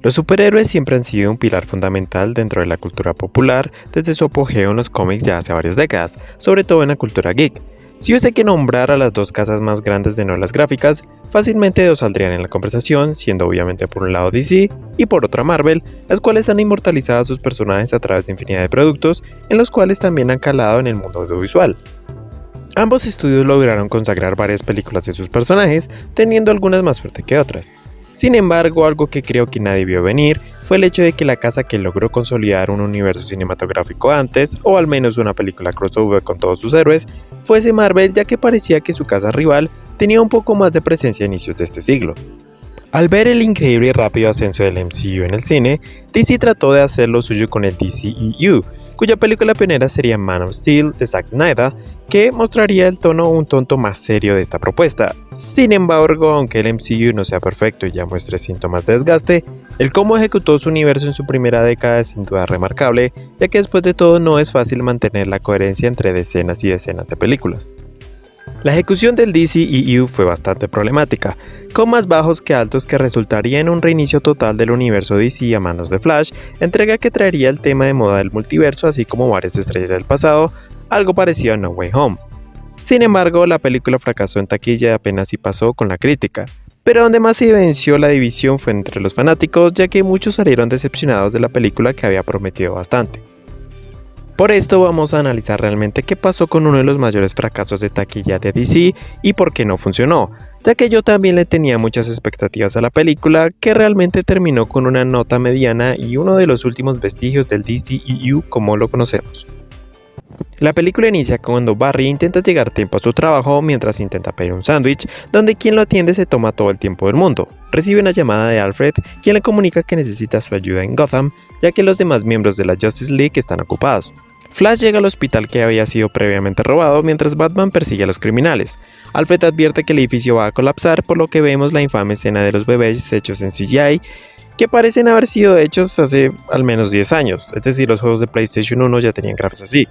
Los superhéroes siempre han sido un pilar fundamental dentro de la cultura popular desde su apogeo en los cómics ya hace varias décadas, sobre todo en la cultura geek. Si hubiese que nombrar a las dos casas más grandes de novelas gráficas, fácilmente dos saldrían en la conversación, siendo obviamente por un lado DC y por otra Marvel, las cuales han inmortalizado a sus personajes a través de infinidad de productos, en los cuales también han calado en el mundo audiovisual. Ambos estudios lograron consagrar varias películas de sus personajes, teniendo algunas más fuerte que otras. Sin embargo, algo que creo que nadie vio venir fue el hecho de que la casa que logró consolidar un universo cinematográfico antes, o al menos una película crossover con todos sus héroes, fuese Marvel, ya que parecía que su casa rival tenía un poco más de presencia a inicios de este siglo. Al ver el increíble y rápido ascenso del MCU en el cine, DC trató de hacer lo suyo con el DCEU, cuya película pionera sería Man of Steel de Zack Snyder, que mostraría el tono un tanto más serio de esta propuesta. Sin embargo, aunque el MCU no sea perfecto y ya muestre síntomas de desgaste, el cómo ejecutó su universo en su primera década es sin duda remarcable, ya que después de todo no es fácil mantener la coherencia entre decenas y decenas de películas. La ejecución del DCEU fue bastante problemática, con más bajos que altos que resultaría en un reinicio total del universo DC a manos de Flash, entrega que traería el tema de moda del multiverso así como varias estrellas del pasado, algo parecido a No Way Home. Sin embargo, la película fracasó en taquilla y apenas si pasó con la crítica, pero donde más se evidenció la división fue entre los fanáticos, ya que muchos salieron decepcionados de la película que había prometido bastante. Por esto vamos a analizar realmente qué pasó con uno de los mayores fracasos de taquilla de DC y por qué no funcionó, ya que yo también le tenía muchas expectativas a la película, que realmente terminó con una nota mediana y uno de los últimos vestigios del DCEU como lo conocemos. La película inicia cuando Barry intenta llegar a tiempo a su trabajo mientras intenta pedir un sándwich, donde quien lo atiende se toma todo el tiempo del mundo. Recibe una llamada de Alfred, quien le comunica que necesita su ayuda en Gotham, ya que los demás miembros de la Justice League están ocupados. Flash llega al hospital que había sido previamente robado mientras Batman persigue a los criminales. Alfred advierte que el edificio va a colapsar, por lo que vemos la infame escena de los bebés hechos en CGI, que parecen haber sido hechos hace al menos 10 años, es decir, los juegos de PlayStation 1 ya tenían gráficos así.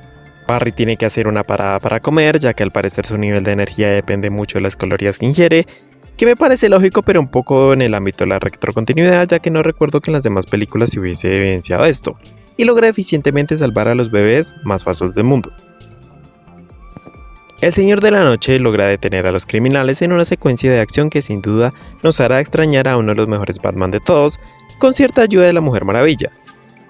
Barry tiene que hacer una parada para comer, ya que al parecer su nivel de energía depende mucho de las calorías que ingiere, que me parece lógico pero un poco en el ámbito de la retrocontinuidad, ya que no recuerdo que en las demás películas se hubiese evidenciado esto, y logra eficientemente salvar a los bebés más fáciles del mundo. El Señor de la Noche logra detener a los criminales en una secuencia de acción que sin duda nos hará extrañar a uno de los mejores Batman de todos, con cierta ayuda de la Mujer Maravilla.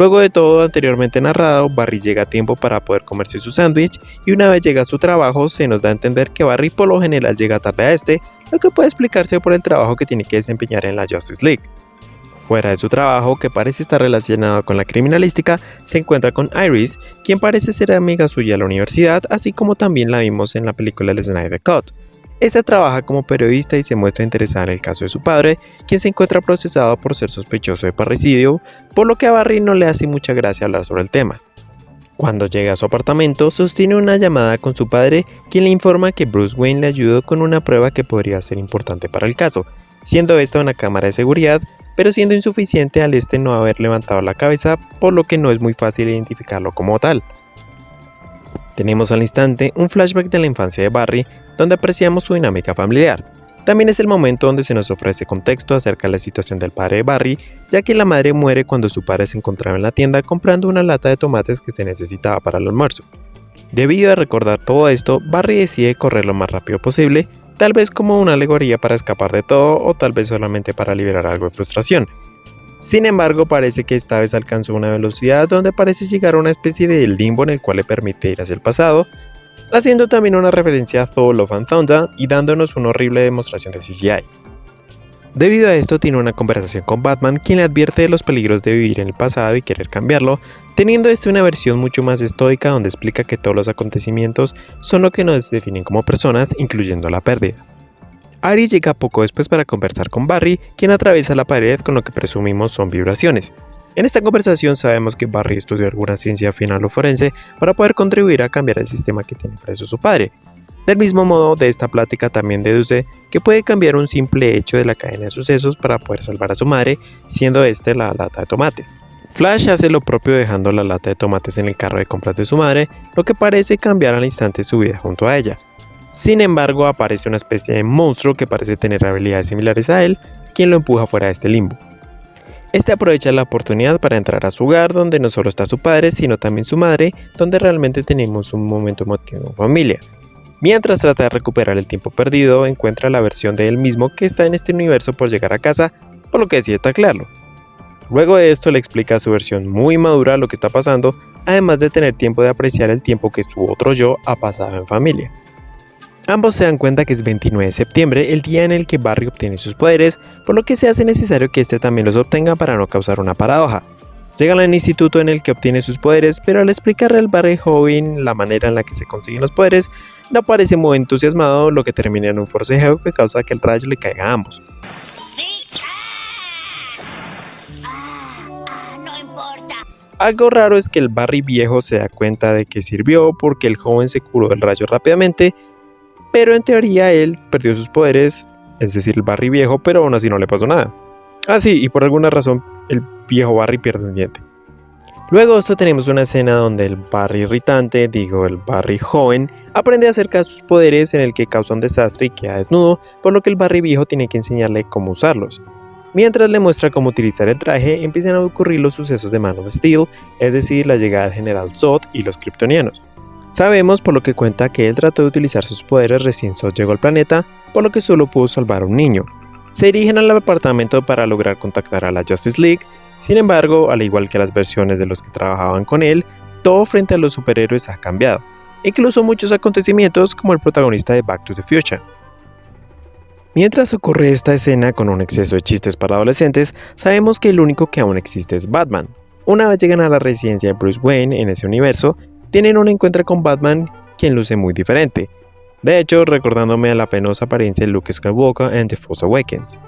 Luego de todo anteriormente narrado, Barry llega a tiempo para poder comerse su sándwich, y una vez llega a su trabajo se nos da a entender que Barry por lo general llega tarde a este, lo que puede explicarse por el trabajo que tiene que desempeñar en la Justice League. Fuera de su trabajo, que parece estar relacionado con la criminalística, se encuentra con Iris, quien parece ser amiga suya a la universidad, así como también la vimos en la película El Snyder Cut. Esta trabaja como periodista y se muestra interesada en el caso de su padre, quien se encuentra procesado por ser sospechoso de parricidio, por lo que a Barry no le hace mucha gracia hablar sobre el tema. Cuando llega a su apartamento, sostiene una llamada con su padre, quien le informa que Bruce Wayne le ayudó con una prueba que podría ser importante para el caso, siendo esta una cámara de seguridad, pero siendo insuficiente al no haber levantado la cabeza, por lo que no es muy fácil identificarlo como tal. Tenemos al instante un flashback de la infancia de Barry, donde apreciamos su dinámica familiar. También es el momento donde se nos ofrece contexto acerca de la situación del padre de Barry, ya que la madre muere cuando su padre se encontraba en la tienda comprando una lata de tomates que se necesitaba para el almuerzo. Debido a recordar todo esto, Barry decide correr lo más rápido posible, tal vez como una alegoría para escapar de todo o tal vez solamente para liberar algo de frustración. Sin embargo, parece que esta vez alcanzó una velocidad donde parece llegar a una especie de limbo en el cual le permite ir hacia el pasado, haciendo también una referencia a Thor Love and Thunder y dándonos una horrible demostración de CGI. Debido a esto tiene una conversación con Batman, quien le advierte de los peligros de vivir en el pasado y querer cambiarlo, teniendo una versión mucho más estoica donde explica que todos los acontecimientos son lo que nos definen como personas, incluyendo la pérdida. Iris llega poco después para conversar con Barry, quien atraviesa la pared con lo que presumimos son vibraciones. En esta conversación sabemos que Barry estudió alguna ciencia final o forense para poder contribuir a cambiar el sistema que tiene preso su padre. Del mismo modo, de esta plática también deduce que puede cambiar un simple hecho de la cadena de sucesos para poder salvar a su madre, siendo la lata de tomates. Flash hace lo propio dejando la lata de tomates en el carro de compras de su madre, lo que parece cambiar al instante su vida junto a ella. Sin embargo, aparece una especie de monstruo que parece tener habilidades similares a él, quien lo empuja fuera de este limbo. Este aprovecha la oportunidad para entrar a su hogar donde no solo está su padre, sino también su madre, donde realmente tenemos un momento emotivo en familia. Mientras trata de recuperar el tiempo perdido, encuentra la versión de él mismo que está en este universo por llegar a casa, por lo que decide taclearlo. Luego de esto le explica a su versión muy madura lo que está pasando, además de tener tiempo de apreciar el tiempo que su otro yo ha pasado en familia. Ambos se dan cuenta que es 29 de septiembre, el día en el que Barry obtiene sus poderes, por lo que se hace necesario que este también los obtenga para no causar una paradoja. Llegan al instituto en el que obtiene sus poderes, pero al explicarle al Barry joven la manera en la que se consiguen los poderes, no parece muy entusiasmado, lo que termina en un forcejeo que causa que el rayo le caiga a ambos. Algo raro es que el Barry viejo se da cuenta de que sirvió porque el joven se curó del rayo rápidamente, pero en teoría él perdió sus poderes, es decir, el Barry viejo, pero aún así no le pasó nada. Y por alguna razón el viejo Barry pierde un diente. Luego de esto tenemos una escena donde el Barry irritante, el Barry joven, aprende acerca de sus poderes en el que causa un desastre y queda desnudo, por lo que el Barry viejo tiene que enseñarle cómo usarlos. Mientras le muestra cómo utilizar el traje, empiezan a ocurrir los sucesos de Man of Steel, es decir, la llegada del General Zod y los kryptonianos. Sabemos por lo que cuenta que él trató de utilizar sus poderes recién Zod llegó al planeta, por lo que solo pudo salvar a un niño. Se dirigen al apartamento para lograr contactar a la Justice League, sin embargo, al igual que las versiones de los que trabajaban con él, todo frente a los superhéroes ha cambiado, incluso muchos acontecimientos como el protagonista de Back to the Future. Mientras ocurre esta escena con un exceso de chistes para adolescentes, sabemos que el único que aún existe es Batman. Una vez llegan a la residencia de Bruce Wayne en ese universo, tienen un encuentro con Batman, quien luce muy diferente. De hecho, recordándome a la penosa apariencia de Luke Skywalker en The Force Awakens.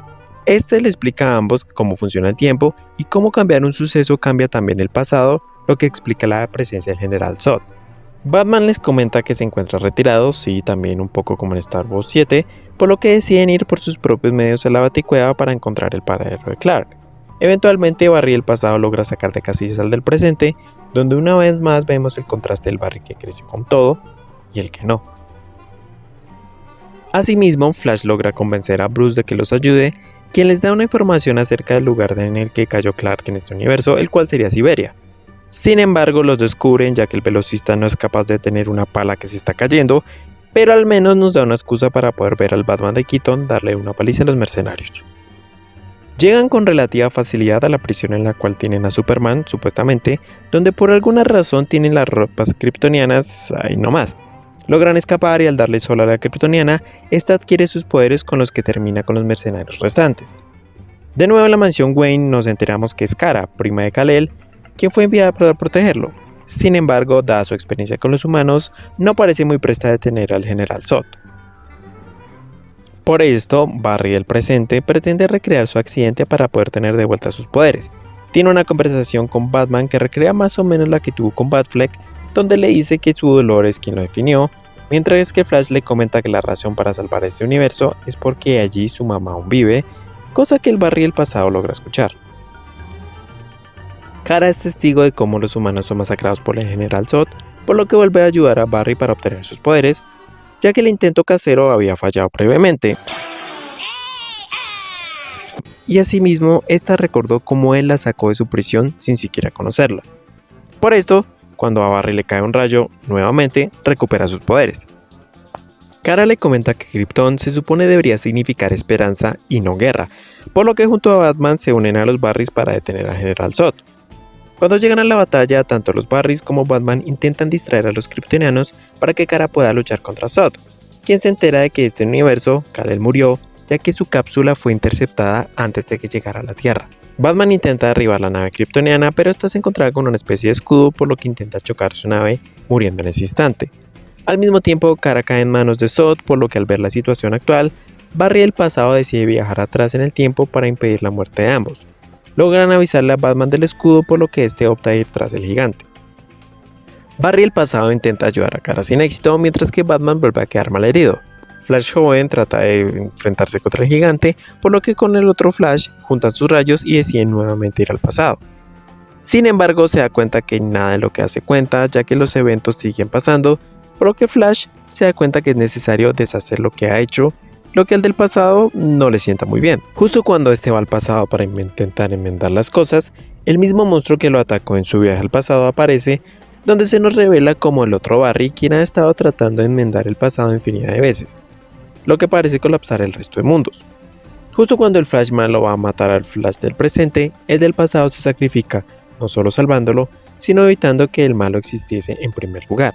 Este le explica a ambos cómo funciona el tiempo y cómo cambiar un suceso cambia también el pasado, lo que explica la presencia del General Zod. Batman les comenta que se encuentra retirado, sí, también un poco como en Star Wars 7, por lo que deciden ir por sus propios medios a la Baticueva para encontrar el paradero de Clark. Eventualmente Barry del pasado logra sacar de casillas al del presente, donde una vez más vemos el contraste del Barry que creció con todo y el que no. Asimismo, Flash logra convencer a Bruce de que los ayude, quien les da una información acerca del lugar en el que cayó Clark en este universo, el cual sería Siberia. Sin embargo, los descubren ya que el velocista no es capaz de detener una pala que se está cayendo, pero al menos nos da una excusa para poder ver al Batman de Keaton darle una paliza a los mercenarios. Llegan con relativa facilidad a la prisión en la cual tienen a Superman, supuestamente, donde por alguna razón tienen las ropas kryptonianas ahí nomás. Logran escapar y al darle sol a la kryptoniana, esta adquiere sus poderes con los que termina con los mercenarios restantes. De nuevo en la mansión Wayne nos enteramos que es Kara, prima de Kal-El, quien fue enviada para protegerlo. Sin embargo, dada su experiencia con los humanos, no parece muy presta a detener al General Zod. Por esto, Barry del presente pretende recrear su accidente para poder tener de vuelta sus poderes. Tiene una conversación con Batman que recrea más o menos la que tuvo con Batfleck, donde le dice que su dolor es quien lo definió, mientras que Flash le comenta que la razón para salvar este universo es porque allí su mamá aún vive, cosa que el Barry del pasado logra escuchar. Kara es testigo de cómo los humanos son masacrados por el General Zod, por lo que vuelve a ayudar a Barry para obtener sus poderes, ya que el intento casero había fallado previamente. Y asimismo, esta recordó cómo él la sacó de su prisión sin siquiera conocerla. Por esto, cuando a Barry le cae un rayo, nuevamente recupera sus poderes. Kara le comenta que Krypton se supone debería significar esperanza y no guerra, por lo que junto a Batman se unen a los Barrys para detener al General Zod. Cuando llegan a la batalla, tanto los Barrys como Batman intentan distraer a los kryptonianos para que Kara pueda luchar contra Zod, quien se entera de que este universo, Kal-El murió, ya que su cápsula fue interceptada antes de que llegara a la Tierra. Batman intenta derribar la nave kryptoniana, pero esta se encontraba con una especie de escudo, por lo que intenta chocar su nave, muriendo en ese instante. Al mismo tiempo, Kara cae en manos de Zod, por lo que al ver la situación actual, Barry del pasado decide viajar atrás en el tiempo para impedir la muerte de ambos. Logran avisarle a Batman del escudo, por lo que este opta a ir tras el gigante. Barry el pasado intenta ayudar a Kara sin éxito, mientras que Batman vuelve a quedar mal herido. Flash joven trata de enfrentarse contra el gigante, por lo que con el otro Flash juntan sus rayos y deciden nuevamente ir al pasado. Sin embargo, se da cuenta que nada de lo que hace cuenta, ya que los eventos siguen pasando, por lo que Flash se da cuenta que es necesario deshacer lo que ha hecho, lo que al del pasado no le sienta muy bien. Justo cuando este va al pasado para intentar enmendar las cosas, el mismo monstruo que lo atacó en su viaje al pasado aparece, donde se nos revela como el otro Barry quien ha estado tratando de enmendar el pasado infinidad de veces, lo que parece colapsar el resto de mundos. Justo cuando el Flashman lo va a matar al Flash del presente, el del pasado se sacrifica, no solo salvándolo, sino evitando que el malo existiese en primer lugar.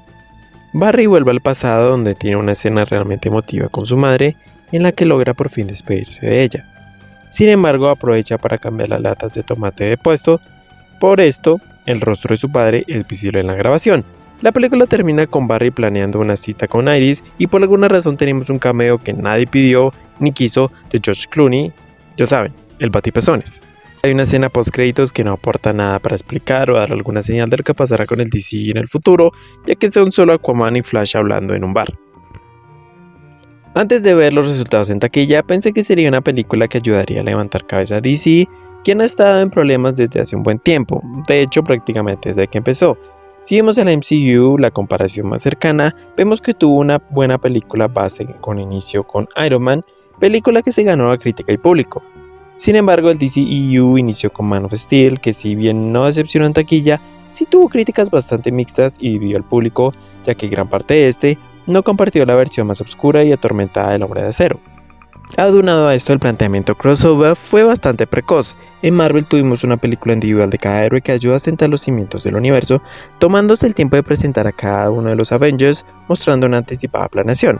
Barry vuelve al pasado donde tiene una escena realmente emotiva con su madre, en la que logra por fin despedirse de ella. Sin embargo, aprovecha para cambiar las latas de tomate de puesto. Por esto, el rostro de su padre es visible en la grabación. La película termina con Barry planeando una cita con Iris y por alguna razón tenemos un cameo que nadie pidió ni quiso de George Clooney, ya saben, el batipezones. Hay una escena post créditos que no aporta nada para explicar o dar alguna señal de lo que pasará con el DC en el futuro, ya que son solo Aquaman y Flash hablando en un bar. Antes de ver los resultados en taquilla, pensé que sería una película que ayudaría a levantar cabeza a DC, quien ha estado en problemas desde hace un buen tiempo, de hecho prácticamente desde que empezó. Si vemos a la MCU, la comparación más cercana, vemos que tuvo una buena película base con inicio con Iron Man, película que se ganó a crítica y público. Sin embargo, el DCEU inició con Man of Steel, que si bien no decepcionó en taquilla, sí tuvo críticas bastante mixtas y dividió al público, ya que gran parte de este no compartió la versión más oscura y atormentada del Hombre de Acero. Adunado a esto, el planteamiento crossover fue bastante precoz. En Marvel tuvimos una película individual de cada héroe que ayuda a sentar los cimientos del universo, tomándose el tiempo de presentar a cada uno de los Avengers, mostrando una anticipada planeación.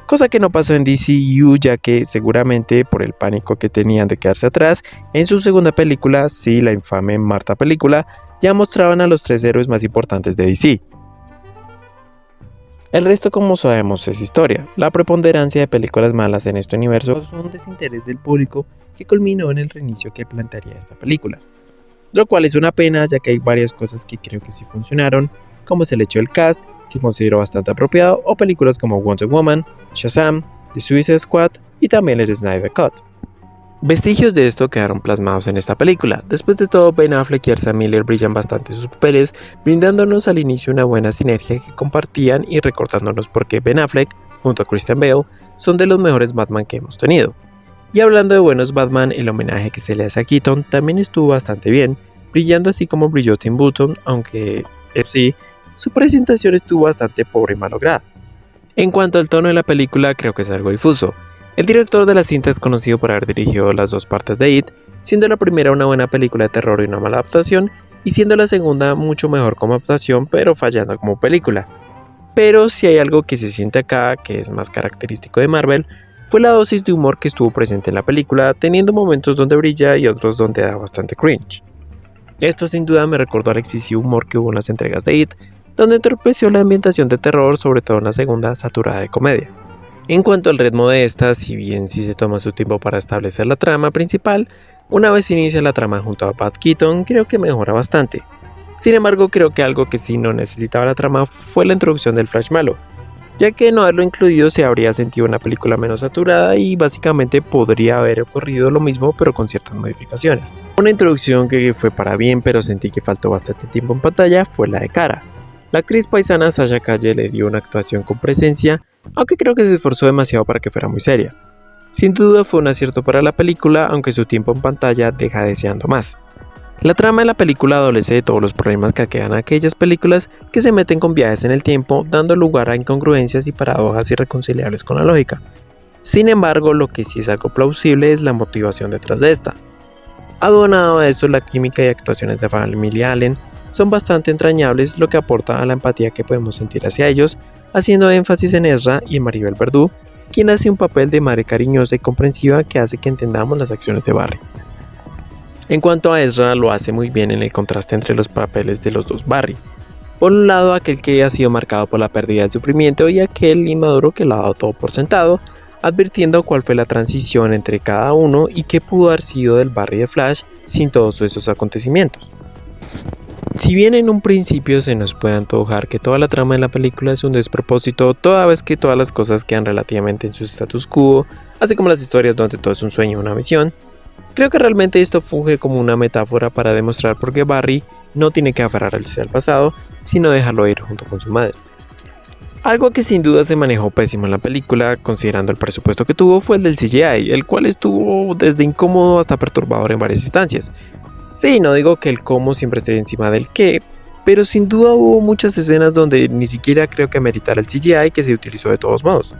Cosa que no pasó en DCU, ya que seguramente por el pánico que tenían de quedarse atrás, en su segunda película, sí, la infame Marta película, ya mostraban a los 3 héroes más importantes de DC. El resto, como sabemos, es historia. La preponderancia de películas malas en este universo es un desinterés del público que culminó en el reinicio que plantearía esta película. Lo cual es una pena, ya que hay varias cosas que creo que sí funcionaron, como es el hecho del cast, que considero bastante apropiado, o películas como Wonder Woman, Shazam, The Suicide Squad y también el Snyder Cut. Vestigios de esto quedaron plasmados en esta película. Después de todo, Ben Affleck y Ezra Miller brillan bastante sus papeles, brindándonos al inicio una buena sinergia que compartían y recordándonos por qué Ben Affleck, junto a Christian Bale, son de los mejores Batman que hemos tenido. Y hablando de buenos Batman, el homenaje que se le hace a Keaton también estuvo bastante bien, brillando así como brilló Tim Burton, aunque sí, su presentación estuvo bastante pobre y malograda. En cuanto al tono de la película, creo que es algo difuso. El director de la cinta es conocido por haber dirigido las dos partes de It, siendo la primera una buena película de terror y una mala adaptación, y siendo la segunda mucho mejor como adaptación, pero fallando como película. Pero si hay algo que se siente acá, que es más característico de Marvel, fue la dosis de humor que estuvo presente en la película, teniendo momentos donde brilla y otros donde da bastante cringe. Esto sin duda me recordó al excesivo humor que hubo en las entregas de It, donde entorpeció la ambientación de terror, sobre todo en la segunda, saturada de comedia. En cuanto al ritmo de esta, si bien sí se toma su tiempo para establecer la trama principal, una vez inicia la trama junto a Pat Keaton, creo que mejora bastante. Sin embargo, creo que algo que sí no necesitaba la trama fue la introducción del Flash malo, ya que no haberlo incluido se habría sentido una película menos saturada y básicamente podría haber ocurrido lo mismo pero con ciertas modificaciones. Una introducción que fue para bien pero sentí que faltó bastante tiempo en pantalla fue la de Kara. La actriz paisana Sasha Calle le dio una actuación con presencia, aunque creo que se esforzó demasiado para que fuera muy seria. Sin duda fue un acierto para la película, aunque su tiempo en pantalla deja deseando más. La trama de la película adolece de todos los problemas que aquejan a aquellas películas que se meten con viajes en el tiempo, dando lugar a incongruencias y paradojas irreconciliables con la lógica. Sin embargo, lo que sí es algo plausible es la motivación detrás de esta. Adonado a esto, la química y actuaciones de Family Allen son bastante entrañables, lo que aporta a la empatía que podemos sentir hacia ellos, haciendo énfasis en Ezra y Maribel Verdú, quien hace un papel de madre cariñosa y comprensiva que hace que entendamos las acciones de Barry. En cuanto a Ezra, lo hace muy bien en el contraste entre los papeles de los dos Barry. Por un lado, aquel que ha sido marcado por la pérdida del sufrimiento y aquel inmaduro que lo ha dado todo por sentado, advirtiendo cuál fue la transición entre cada uno y qué pudo haber sido del Barry de Flash sin todos esos acontecimientos. Si bien en un principio se nos puede antojar que toda la trama de la película es un despropósito, toda vez que todas las cosas quedan relativamente en su status quo, así como las historias donde todo es un sueño o una visión, creo que realmente esto funge como una metáfora para demostrar por qué Barry no tiene que aferrarse al pasado, sino dejarlo ir junto con su madre. Algo que sin duda se manejó pésimo en la película, considerando el presupuesto que tuvo, fue el del CGI, el cual estuvo desde incómodo hasta perturbador en varias instancias. Sí, no digo que el cómo siempre esté encima del qué, pero sin duda hubo muchas escenas donde ni siquiera creo que meritara el CGI que se utilizó de todos modos.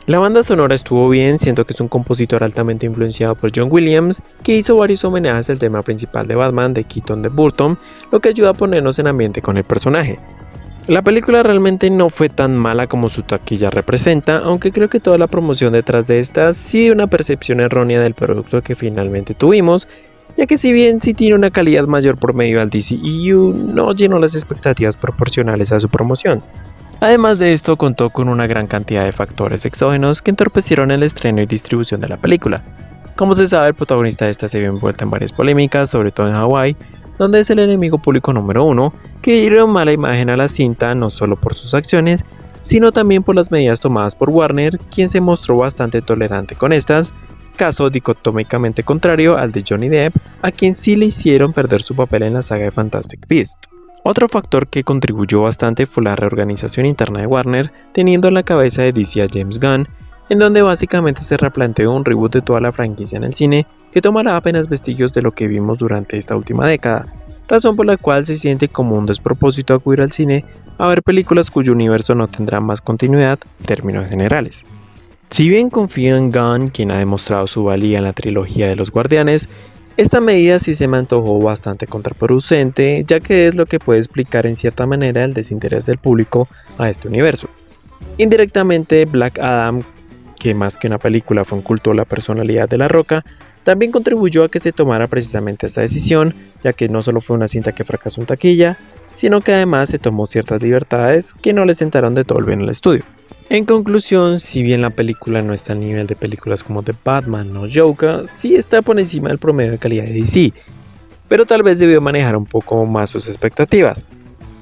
La banda sonora estuvo bien, siento que es un compositor altamente influenciado por John Williams, que hizo varios homenajes al tema principal de Batman de Keaton de Burton, lo que ayuda a ponernos en ambiente con el personaje. La película realmente no fue tan mala como su taquilla representa, aunque creo que toda la promoción detrás de esta sí dio una percepción errónea del producto que finalmente tuvimos, ya que si bien sí tiene una calidad mayor por medio al DCEU, no llenó las expectativas proporcionales a su promoción. Además de esto, contó con una gran cantidad de factores exógenos que entorpecieron el estreno y distribución de la película. Como se sabe, el protagonista de esta se vio envuelta en varias polémicas, sobre todo en Hawái, donde es el enemigo público número uno, que dio mala imagen a la cinta no solo por sus acciones, sino también por las medidas tomadas por Warner, quien se mostró bastante tolerante con estas, caso dicotómicamente contrario al de Johnny Depp, a quien sí le hicieron perder su papel en la saga de Fantastic Beasts. Otro factor que contribuyó bastante fue la reorganización interna de Warner, teniendo a la cabeza de DC a James Gunn, en donde básicamente se replanteó un reboot de toda la franquicia en el cine que tomará apenas vestigios de lo que vimos durante esta última década, razón por la cual se siente como un despropósito acudir al cine a ver películas cuyo universo no tendrá más continuidad en términos generales. Si bien confío en Gunn, quien ha demostrado su valía en la trilogía de los Guardianes, esta medida sí se me antojó bastante contraproducente, ya que es lo que puede explicar en cierta manera el desinterés del público a este universo. Indirectamente, Black Adam, que más que una película fue un culto a la personalidad de La Roca, también contribuyó a que se tomara precisamente esta decisión, ya que no solo fue una cinta que fracasó en taquilla, sino que además se tomó ciertas libertades que no le sentaron de todo el bien al estudio. En conclusión, si bien la película no está al nivel de películas como The Batman o Joker, sí está por encima del promedio de calidad de DC, pero tal vez debió manejar un poco más sus expectativas.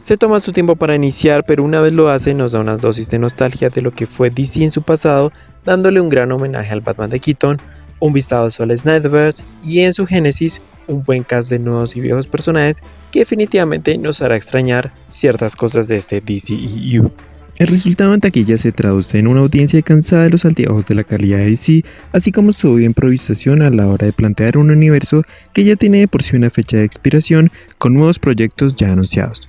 Se toma su tiempo para iniciar, pero una vez lo hace nos da una dosis de nostalgia de lo que fue DC en su pasado, dándole un gran homenaje al Batman de Keaton, un vistazo al Snyderverse y en su génesis un buen cast de nuevos y viejos personajes que definitivamente nos hará extrañar ciertas cosas de este DCEU. El resultado en taquilla se traduce en una audiencia cansada de los altibajos de la calidad de DC, así como su obvia improvisación a la hora de plantear un universo que ya tiene de por sí una fecha de expiración con nuevos proyectos ya anunciados.